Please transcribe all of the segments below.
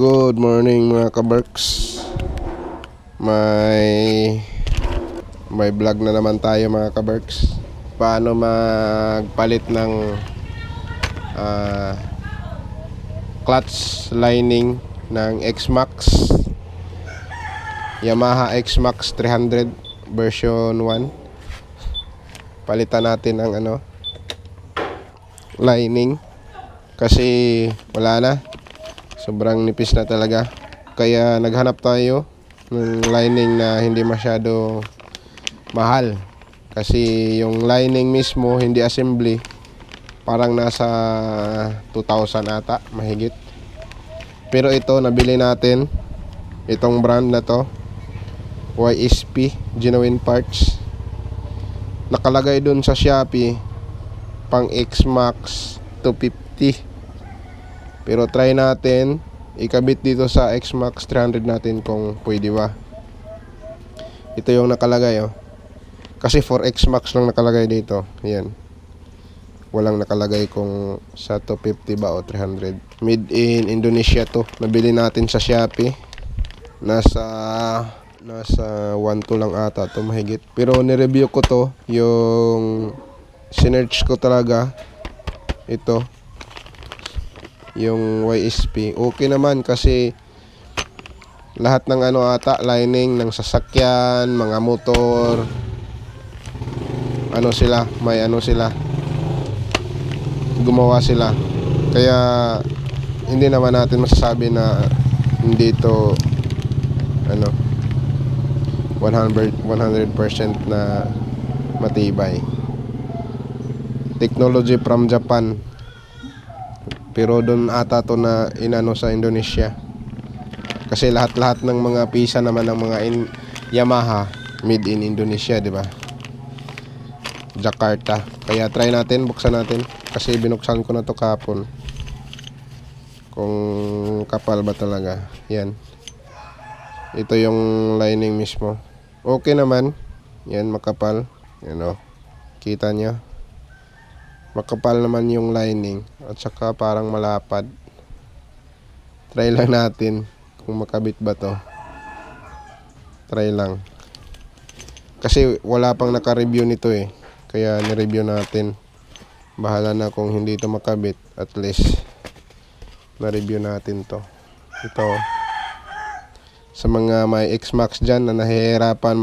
Good morning mga kabarks. May vlog na naman tayo mga kabarks. Paano magpalit ng clutch lining ng X-Max, Yamaha X-Max 300 version 1. Palitan natin ang lining kasi wala na, sobrang nipis na talaga. Kaya naghanap tayo ng lining na hindi masyado mahal, kasi yung lining mismo hindi assembly, parang nasa 2,000 ata mahigit. Pero ito nabili natin, itong brand na to, YSP Genuine Parts. Nakalagay dun sa Shopee pang X-Max 250. Pero try natin ikabit dito sa X-Max 300 natin kung pwede ba. Ito yung nakalagay kasi for X-Max lang nakalagay dito. Ayan, walang nakalagay kung sa 250 ba o 300. Made in Indonesia to. Nabili natin sa Shopee. Nasa 1.2 lang ata to mahigit. Pero ni-review ko to, yung sinearch ko talaga ito, yung YSP. Okay naman kasi lahat ng ata lining ng sasakyan, mga motor, sila gumawa sila. Kaya hindi naman natin masasabi na hindi ito 100% na matibay. Technology from Japan, pero doon ata to na sa Indonesia. Kasi lahat-lahat ng mga pisa naman ng mga Yamaha made in Indonesia, di ba? Jakarta. Kaya try natin, buksan natin, kasi binuksan ko na to kahapon. Kung kapal ba talaga. Yan. Ito yung lining mismo. Okay naman. Yan, makapal. Yan kita nyo. Makapal naman yung lining at saka parang malapad. Try lang natin kung makabit ba to. Try lang. Kasi wala pang naka-review nito kaya ni-review natin. Bahala na kung hindi to makabit. At least na-review natin to. Ito. Sa mga may X-Max dyan na nahihirapan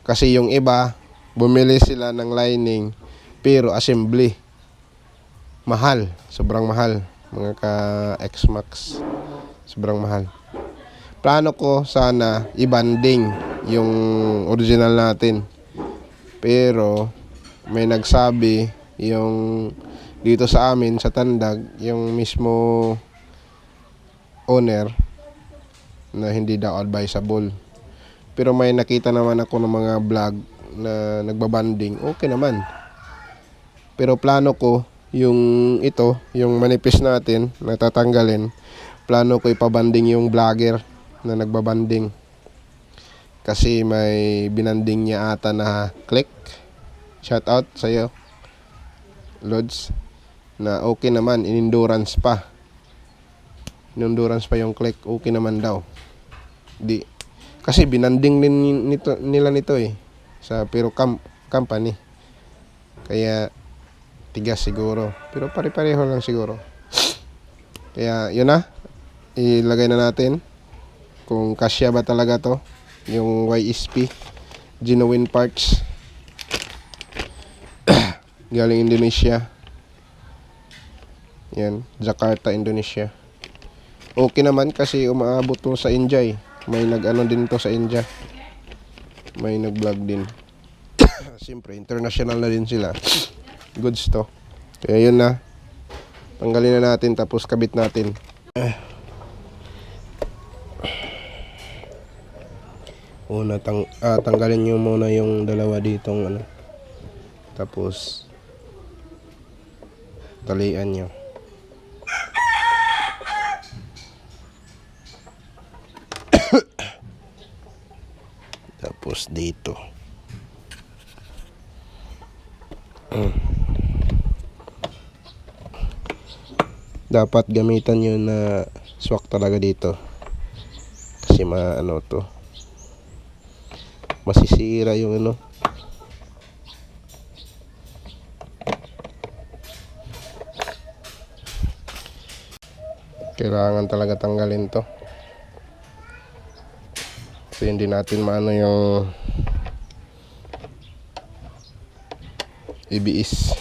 kasi yung iba bumili sila ng lining pero assembly, mahal, sobrang mahal mga ka X-Max, sobrang mahal. Plano ko sana i-banding yung original natin, pero may nagsabi yung dito sa amin sa Tandag, yung mismo owner, na hindi daw advisable. Pero may nakita naman ako ng mga vlog na nagbabanding, okay naman. Pero plano ko yung manipis natin na tatanggalin, plano ko ipabanding yung vlogger na nagbabanding, kasi may binanding niya ata na Click. Shout out sa'yo Lods, na okay naman, in-endurance pa yung Click, okay naman daw. Kasi binanding din nila nito sa pero company, kaya tigas siguro, pero pare-pareho lang siguro. Kaya yun na, ilagay na natin kung kasya ba talaga to, yung YSP Genuine Parts galing Indonesia. Yan, Jakarta, Indonesia. Okay naman kasi umaabot to sa India may din to sa India, may nag-vlog din. Siyempre international na din sila, goods to. Kaya yun na, tanggalin na natin tapos kabit natin. Tanggalin nyo muna yung dalawa ditong tapos talian nyo. Tapos dito dapat gamitan nyo na swak talaga dito. Kasi ano to, masisira yung ano. Kailangan talaga tanggalin to. So hindi natin maano yung EBS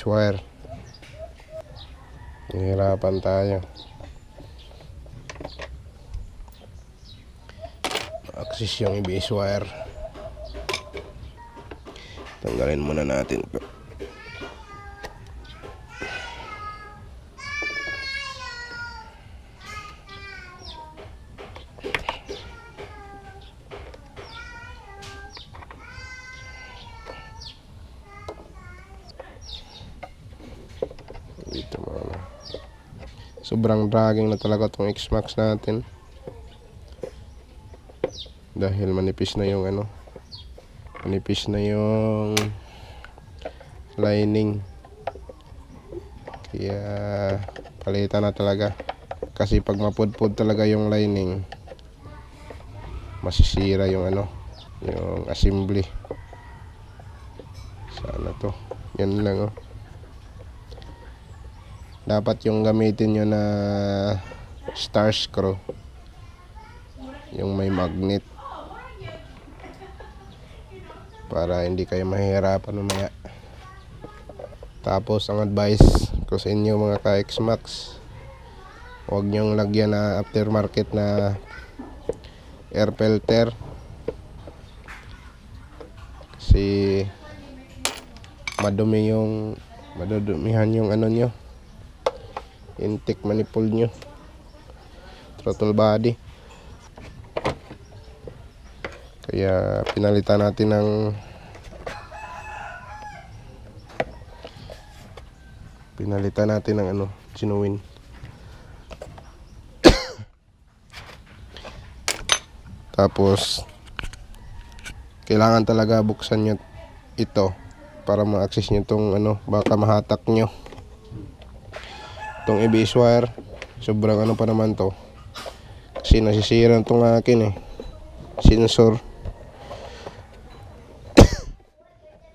wire. Nahihirapan tayo. Access yung EBS wire. Tanggalin muna natin to. Dito muna. Sobrang dragging na talaga tong X-Max natin. Dahil manipis na yung ano. Manipis na yung lining. Kaya palitan na talaga. Kasi pag mapudpud talaga yung lining, masisira yung ano, yung assembly. Sana to. Yan lang oh. Dapat yung gamitin nyo na star screw, yung may magnet, para hindi kayo mahihirapan mamaya. Tapos ang advice ko sa inyo mga ka-X-Max, huwag nyong lagyan na aftermarket na air filter. Kasi madudumihan yung ano nyo, intake manifold nyo, throttle body. Kaya pinalitan natin ng ano, genuine. Tapos kailangan talaga buksan nyo ito para ma-access nyo tong ano, baka mahatak nyo tong EBS wire. Sobrang ano pa naman to, kasi nasisira tong akin sensor.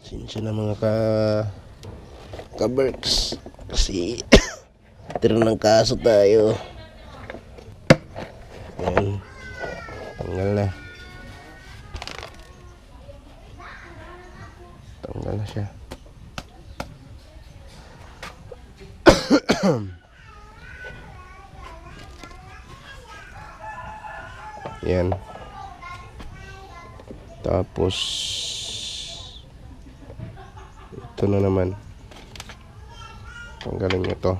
Sinsya na mga ka-Berks, kasi tira ng kaso tayo. Ayan, tanggal na siya. Yan. Tapos ito na naman, tanggalin nyo to.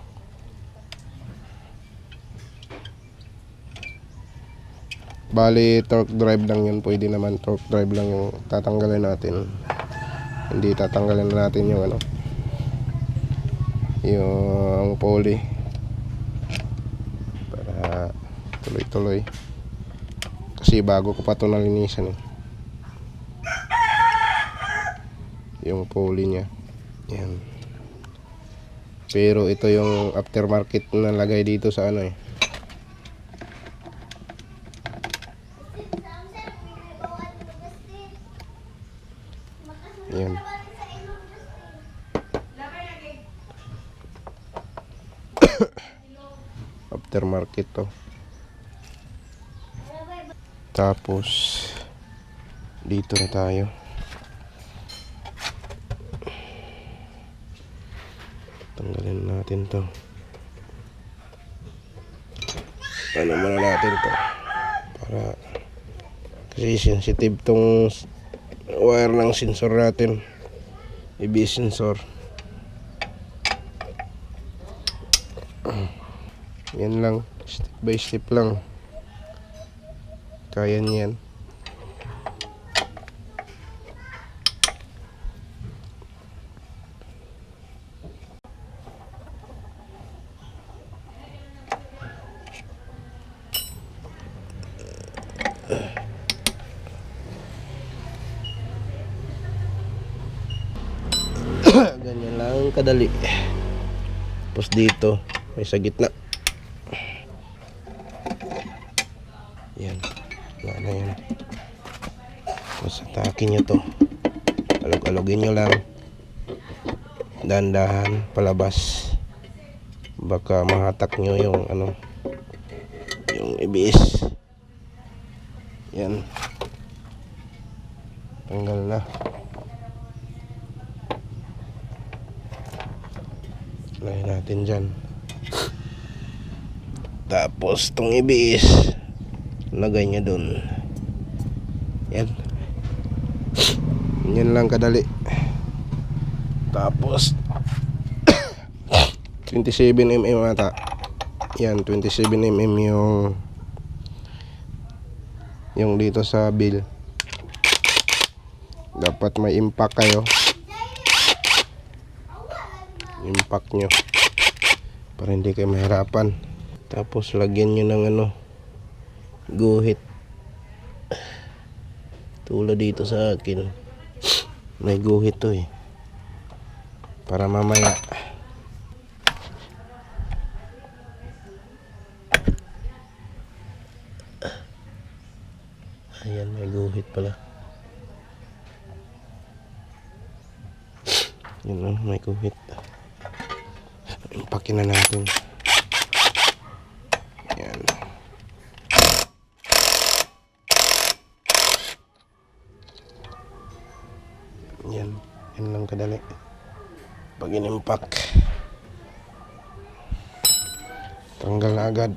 Bali torque drive lang yun, pwede naman torque drive lang yung tatanggalin natin. Hindi tatanggalin na natin yung ano, yung pulley, para tuloy-tuloy. Kasi bago ko pa ito nalinisan yung pulley nya. Yan. Pero ito yung aftermarket na lagay dito sa ano Yan. Aftermarket to. Tapos dito na tayo. Tanggalin natin to. Ano muna natin to, para kasi sensitive tong wire ng sensor natin, EBS sensor. Yan lang, step by step lang, kaya niyan. Ganyan lang kadali. Tapos dito may sa gitna. Yan. Wala na yan. Tapos atakin nyo to. Alog-alogin nyo lang. Dahan-dahan palabas. Baka mahatak nyo yung ano, yung ABS. Yan. Tanggal na. Lagay natin dyan. Tapos tong ABS lagay nyo dun. Yan. Yan lang kadali. Tapos 27mm ata. Yan, 27mm yung dito sa bill. Dapat may impact kayo. Impact nyo para hindi kayo mahirapan. Tapos lagyan nyo ng ano, guhit. Tulad dito sa akin may guhit to eh, para mamaya ayan, may guhit pala. Yun o, may guhit. Impakin na natin. Yan. Yan. Yan lang kadali. Pag in-impact, tanggal na agad.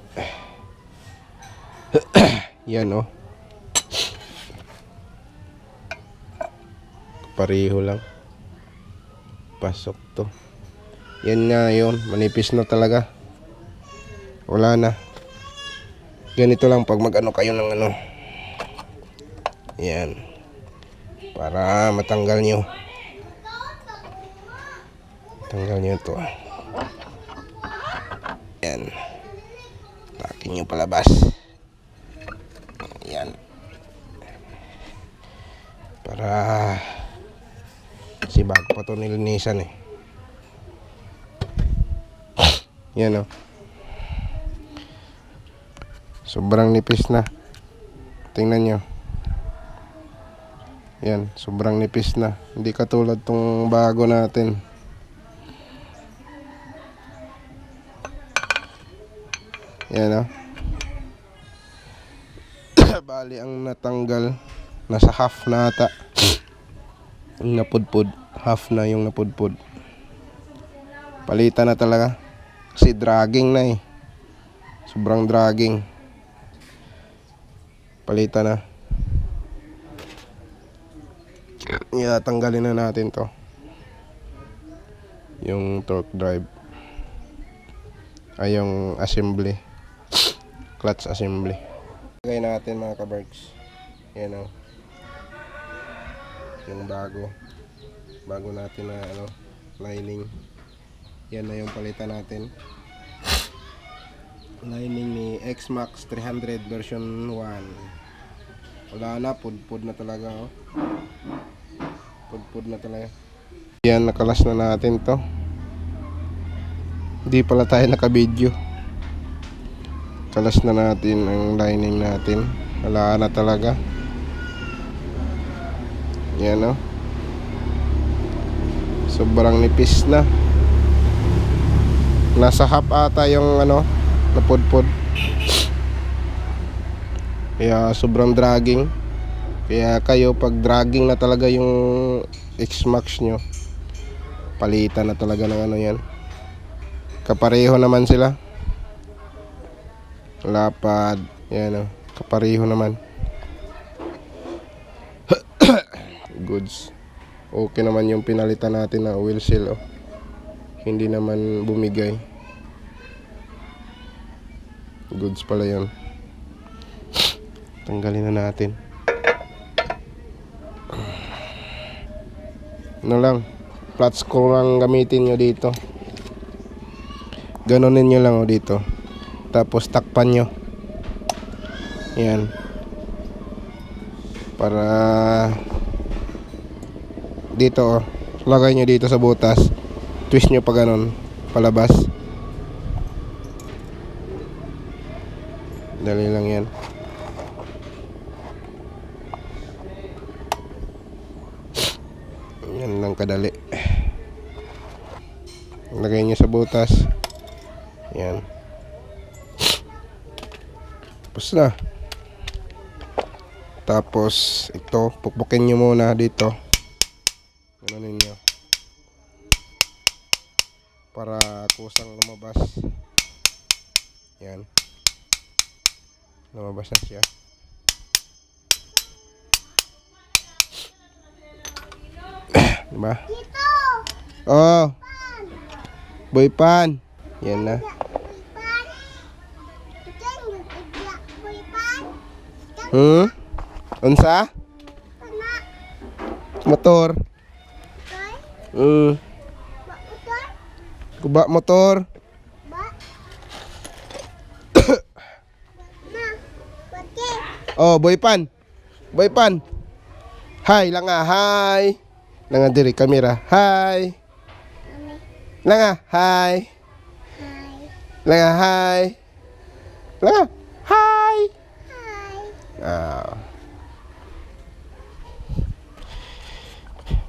Yan o. Pareho lang. Pasok to. Yan nga yun, manipis na talaga. Wala na. Ganito lang pag mag-ano kayo ng ano. Yan. Para matanggal nyo. Tanggal nyo ito. Yan. Takin nyo palabas. Yan. Para si bago pa ito nilinisan eh. Yan o. Sobrang nipis na. Tingnan nyo. Yan, sobrang nipis na. Hindi katulad tong bago natin. Yan o. Bali ang natanggal, nasa half na ata. Yung napudpud, half na yung napudpud. Palitan na talaga. Kasi dragging na eh. Sobrang dragging. Palitan na. Tanggalin na natin to. Yung torque drive. Ay, yung assembly. Clutch assembly. Lagay natin mga kaberks. Yan o. Yung bago. Bago natin na ano, lining. Yan na yung palitan natin. Lining ni X-Max 300 version 1. Wala na, pudpud na talaga oh. Pudpud na talaga. Yan, nakalas na natin to. Hindi pala tayo naka-video. Kalas na natin ang lining natin. Wala na talaga. Yan oh. Sobrang nipis na. Nasa half ata yung ano, napudpud. Kaya sobrang dragging. Kaya kayo pag dragging na talaga yung X-Max nyo, palitan na talaga ng ano yan. Kapareho naman sila. Lapad. Yan o. Kapareho naman. Goods. Okay naman yung pinalitan natin na wheel seal oh. Hindi naman bumigay. Goods pala yun. Tanggalin na natin. Ano lang, flat screw lang gamitin nyo dito. Ganonin nyo lang o dito. Tapos takpan nyo. Yan. Para dito oh. Lagay nyo dito sa butas. Twist nyo pa ganon. Palabas. Dali lang yan. Yan lang kadali. Lagay nyo sa butas. Yan. Tapos na. Tapos ito, pukpukin nyo muna dito. Gano'n ninyo. Para kusang lumabas. Yan. Lumabas na siya. Diba? Oh. Boy pan. Yan na. Unsa? Motor. Kuba motor. Oh, boy pan. Boy pan. Hi, langa, hi. Langa diri kamera. Hi. Langa, hi. Langa, hi. Langa, hi. Ah.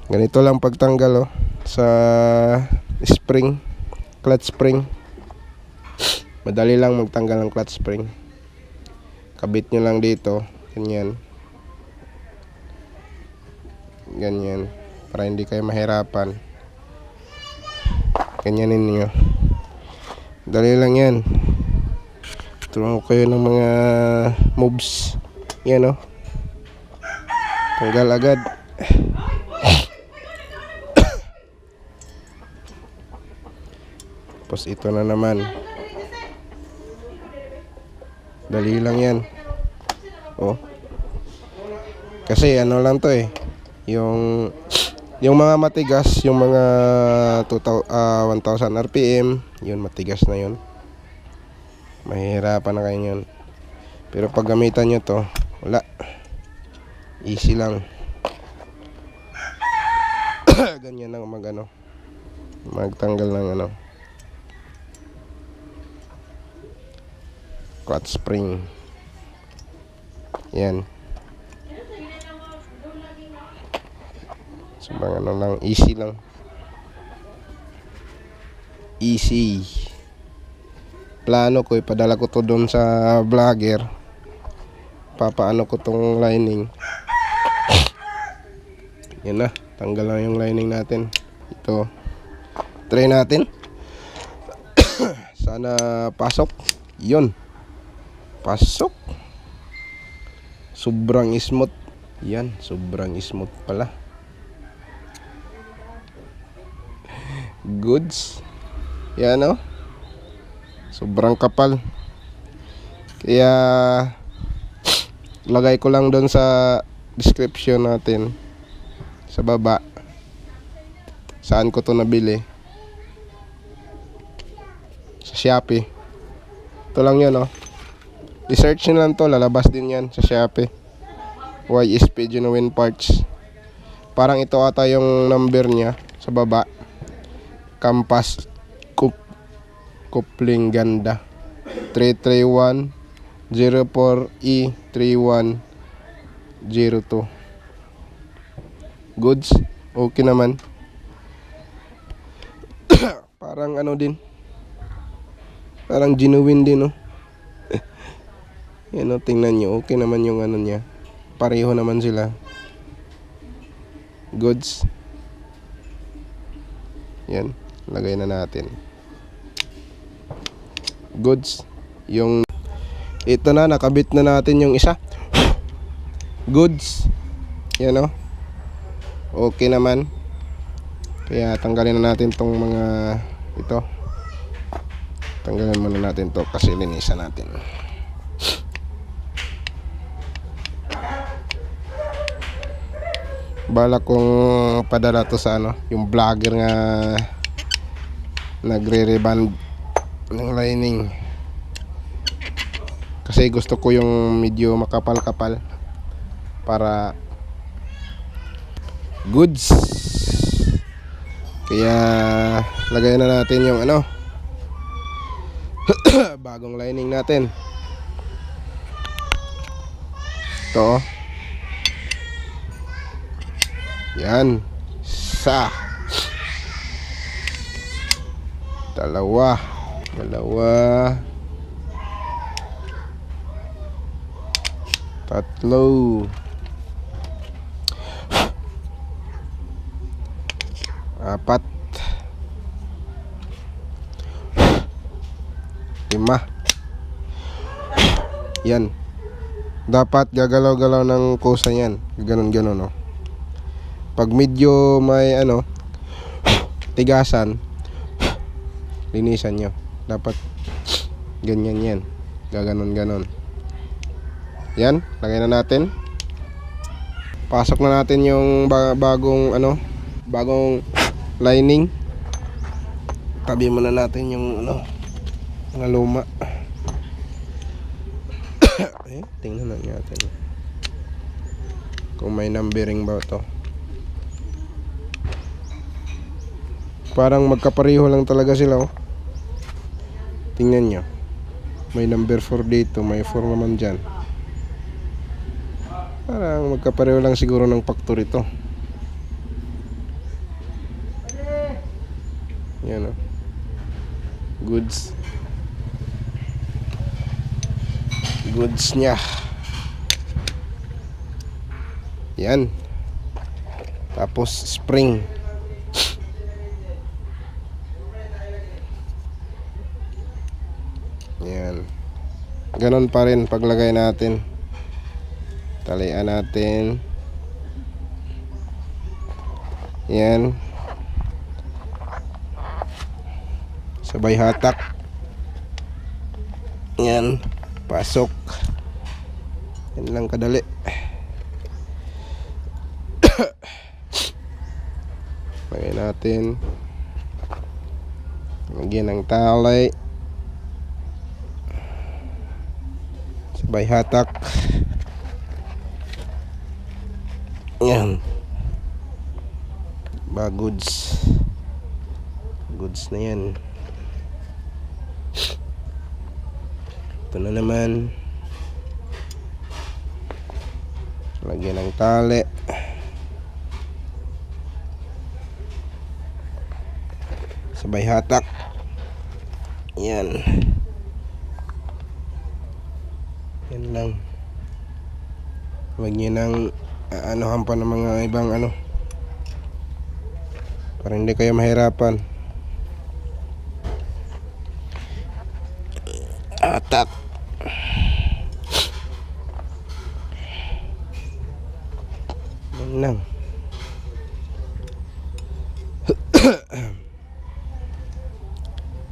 Ganito lang pagtanggal oh sa spring, clutch spring. Madali lang magtanggal ng clutch spring. Kabit nyo lang dito, ganyan. Ganyan, para hindi kayo mahirapan. Ganyanin niyo. Dali lang yan. Turuan ko kayo ng mga moves. Yan oh. Tanggal agad. Tapos ito na naman. Dali lang yan. Oh. Kasi ano lang to eh. Yung mga matigas, yung mga 1000 RPM, yun matigas na yun. Mahihirapan na kayo yun. Pero pag gamitan nyo to, wala. Easy lang. Ganyan lang magtanggal ng clutch spring. Yan. So bang lang, easy lang. Easy. Plano ko ipadala ko to doon sa vlogger. Papaano ko tong lining. Yan na, tanggal na yung lining natin. Ito. Try natin. Sana pasok. Yun. Pasok. Sobrang smooth. Yan, sobrang smooth pala. Goods. Yan oh. Sobrang kapal. Kaya lagay ko lang doon sa description natin sa baba saan ko to nabili. Sa Shopee. Ito lang yun oh. I-search nyo lang to, lalabas din yan sa Shopee. YSP Genuine Parts. Parang ito ata yung number niya sa baba. Compass coupling ganda 33104E3102. Goods. Okay naman. Parang ano din. Parang genuine din oh. Yan o, tingnan nyo. Okay naman yung ano niya. Pareho naman sila. Goods. Yan. Lagay na natin. Goods. Yung ito na, nakabit na natin yung isa. Goods. Yan o. Okay naman. Kaya tanggalin na natin tong mga ito. Tanggalin muna natin to kasi linisan natin. Bala kong padala to sa yung vlogger nga nagre-reband ng lining. Kasi gusto ko yung medyo makapal-kapal para goods. Kaya lagay na natin yung bagong lining natin. Ito. Yan. Isa. Dalawa. Tatlo. Apat. 5. Yan. Dapat gagalaw-galaw ng kusa yan. Ganon-ganon, no? Pag medyo may tigasan, linisan nyo. Dapat ganyan yan. Gaganon-ganon. Yan. Lagay na natin. Pasok na natin yung bagong lining. Tabi muna natin yung mga luma. Tingnan natin kung may numbering ba ito. Parang magkapareho lang talaga sila, oh. Tingnan nyo, may number 4 dito, may 4 naman dyan. Parang magkapareho lang siguro ng factory ito. Yan, oh. Goods niya. Yan. Tapos spring. Yan. Ganon pa rin paglagay natin. Talian natin. Yan. Sabay hatak. Yan. Pasok. Yan lang kadali. Lagay natin. Lagyan ng tali. Sabay hatak. Yan. Goods na yan. Ito na naman. Lagyan ng tali. Sabay hatak. Yan. Yan lang. Huwag nyo nang aanohan pa ng mga ibang para hindi kayo mahirapan. Atak. Yan lang.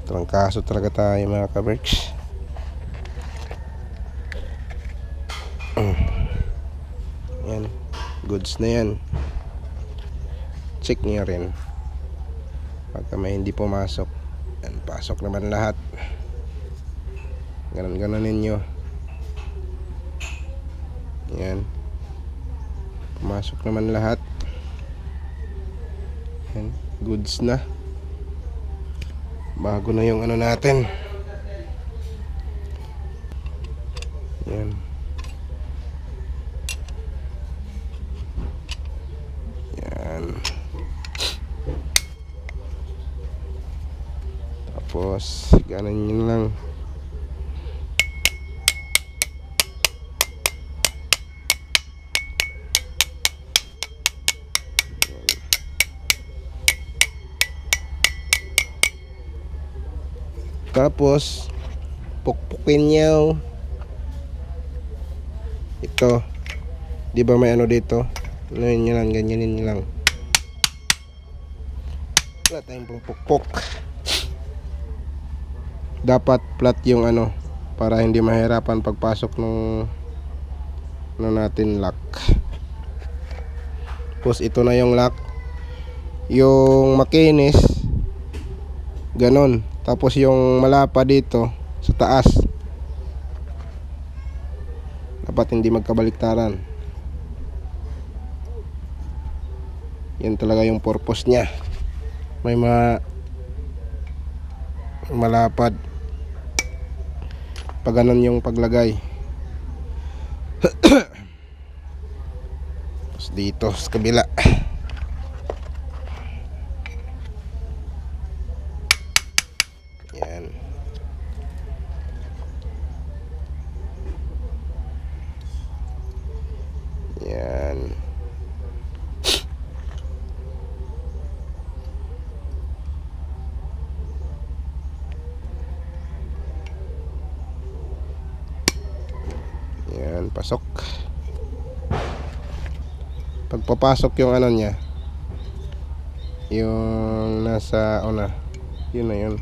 Trangkaso talaga tayo mga ka-Berks. Yan. Goods na yan. Check niyo rin pagka may hindi pumasok. Yan, pasok naman lahat. Ganon ninyo. Yan. Pumasok naman lahat. Yan. Goods na. Bago na yung natin. Yan. Yan. Tapos ganon yun lang. Tapos pukpukin nyo ito. Di ba may dito? Ganyan nyo lang, ganyanin nyo lang. Wala tayong pukpuk. Dapat flat yung para hindi mahirapan pagpasok ng natin lock. Tapos ito na yung lock. Yung makinis ganon. Tapos yung malapa dito sa taas, dapat hindi magkabaliktaran. Yan talaga yung purpose niya. May malapad. Pag ganon yung paglagay. Dito sa kabila. Yan. Yan. Yan, pasok. Pagpapasok yung ano niya, yung nasa una, yun na yun.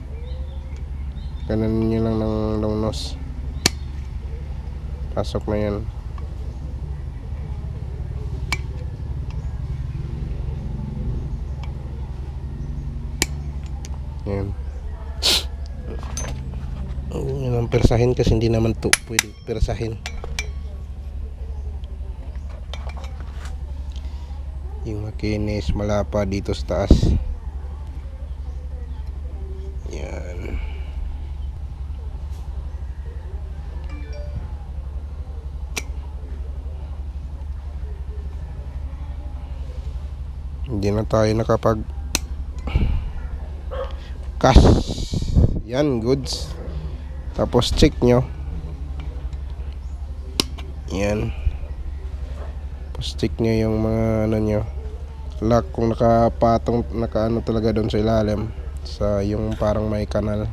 Ganun nyo lang ng long nose. Pasok na yan. Yan. Yun ang persahin kasi hindi naman to pwede persahin. Yung makinis malapa dito sa taas. Yan. Hindi na tayo nakapag cash. Yan, goods. Tapos check nyo. Yan. Tapos check nyo yung mga ano nyo, lock, kung nakapatong, nakaano talaga doon sa ilalim, sa yung parang may kanal.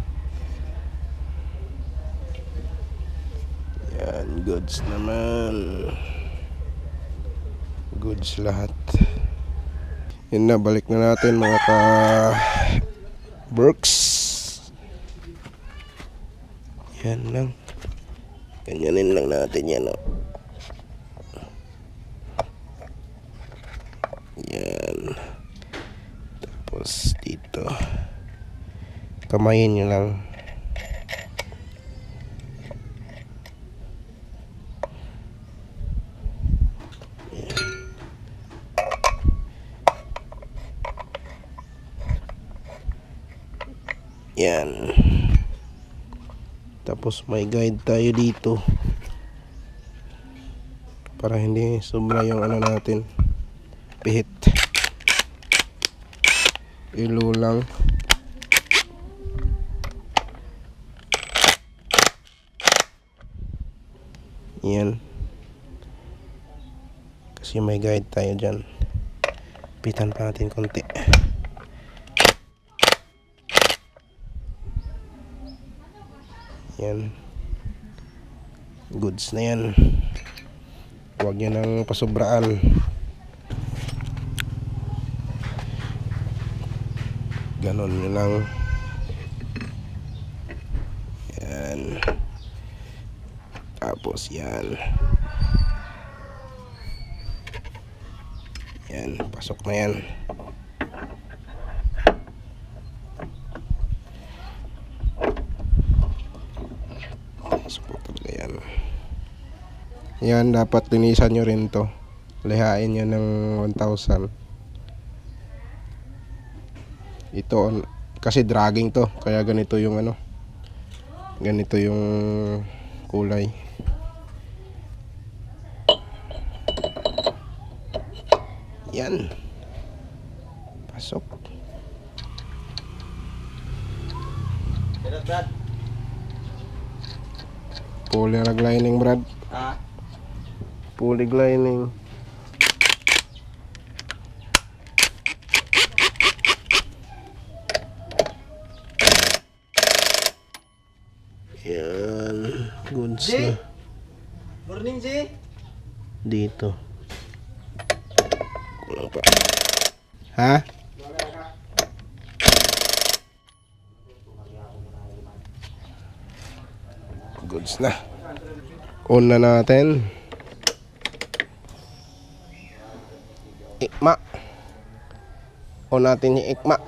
Yan, goods naman. Goods lahat. Yun na, balik na natin mga ka-Brooks. Yan lang. Ganyanin lang natin yan, oh. Yan. Tapos dito, kamayin nyo lang. Yan. Tapos may guide tayo dito para hindi sobra yung ano natin, pihit. Ilo lang. Yan. Kasi may guide tayo dyan. Pitan pa natin konti. Yan. Goods na yan. Huwag nyo nang pasobraan. Ganon nyo lang. Yan. Tapos yan. Yan. Pasok na yan. Yan, dapat linisan nyo rin to. Lihain nyo ng 1,000. Ito, kasi dragging to, kaya ganito yung ano, ganito yung kulay. Yan. Pasok. Pulley rag lining, Brad. Pulley lining. Yan. Goods na. Morning, G. Dito. Kulang pa. Ha? Goods na. On na natin. Ikma. On natin yung ikma.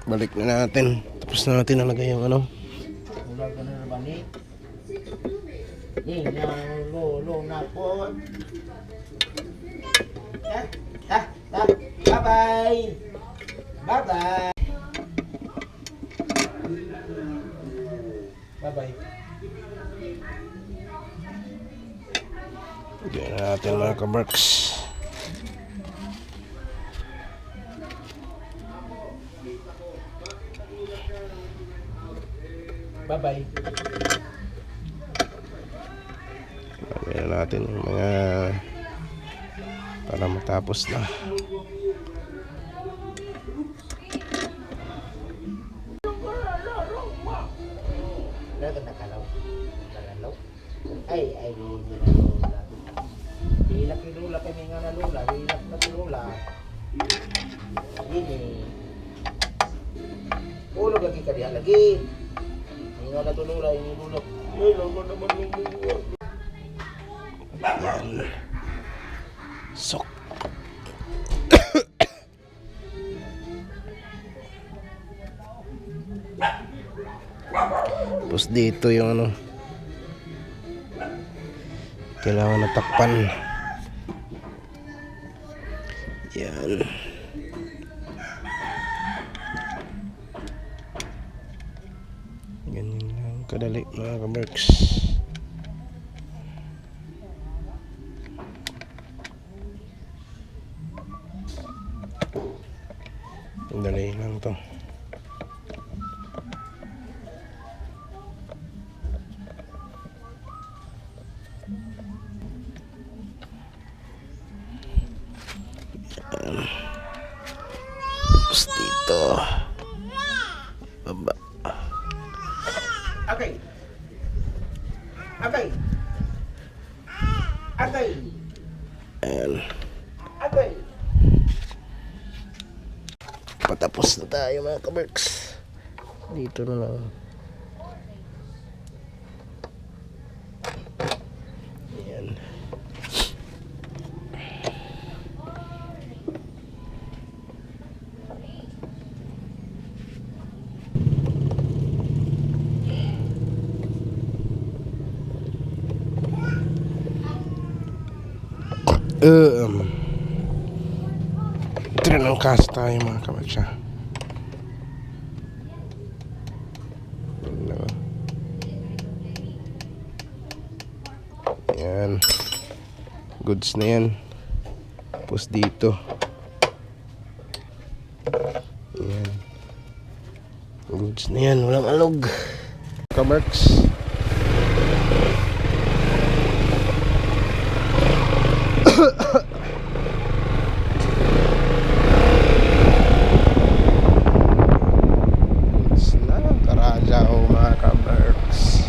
Balik na natin. Tapos na natin nalagay yung ano. Ulag ka na naman eh. Yung lolo na po. Bye-bye. Bye-bye. Bye-bye. Lagyan na natin mga kabarks. Bye-bye. Lagyan na natin yung mga para matapos na. Dagan nakalaw. Nakalaw. Ay, nalula. Hilak ni Lula kami nga nalula. Hilak na si Lula. Ini. Ulog lagi ka diha lagi. Nga na to Lula, ini Lula. Ay, lago naman yung buwan. Yan. Sok. Tapos dito yung ano. Kailangan natakpan. Yan. Ganyan lang kadali mga kamerks. Dali lang to. Yan. Tapos dito. Baba. Okay. Okay. Okay. Ayan. Okay. Patapos na tayo mga kaberks. Dito na lang. Ayan. Tinangkas tayo mga kaberks. Ayan. Goods na yan. Tapos dito. Ayan. Goods na yan. Walang alog. Kamerks. Goods na. Karaja o mga kamerks.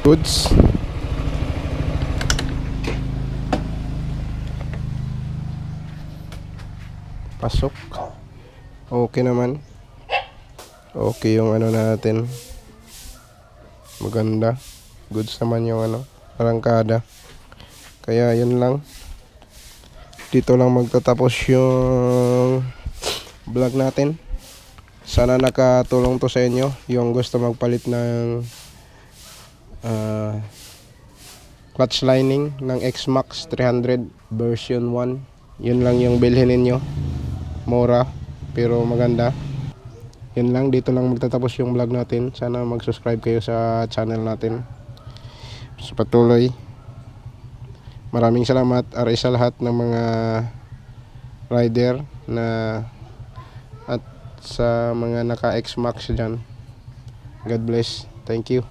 Goods. Pasok. Okay naman. Okay yung ano natin. Maganda. Goods naman yung ano. Arangkada. Kaya yun lang. Dito lang magtatapos yung vlog natin. Sana nakatulong to sa inyo. Yung gusto magpalit ng clutch lining ng X-Max 300 version 1. Yun lang yung bilhin ninyo. Mura pero maganda. Yun lang, dito lang magtatapos yung vlog natin. Sana mag-subscribe kayo sa channel natin. Sa patuloy. Maraming salamat sa lahat ng mga rider na at sa mga naka X-Max dyan. God bless. Thank you.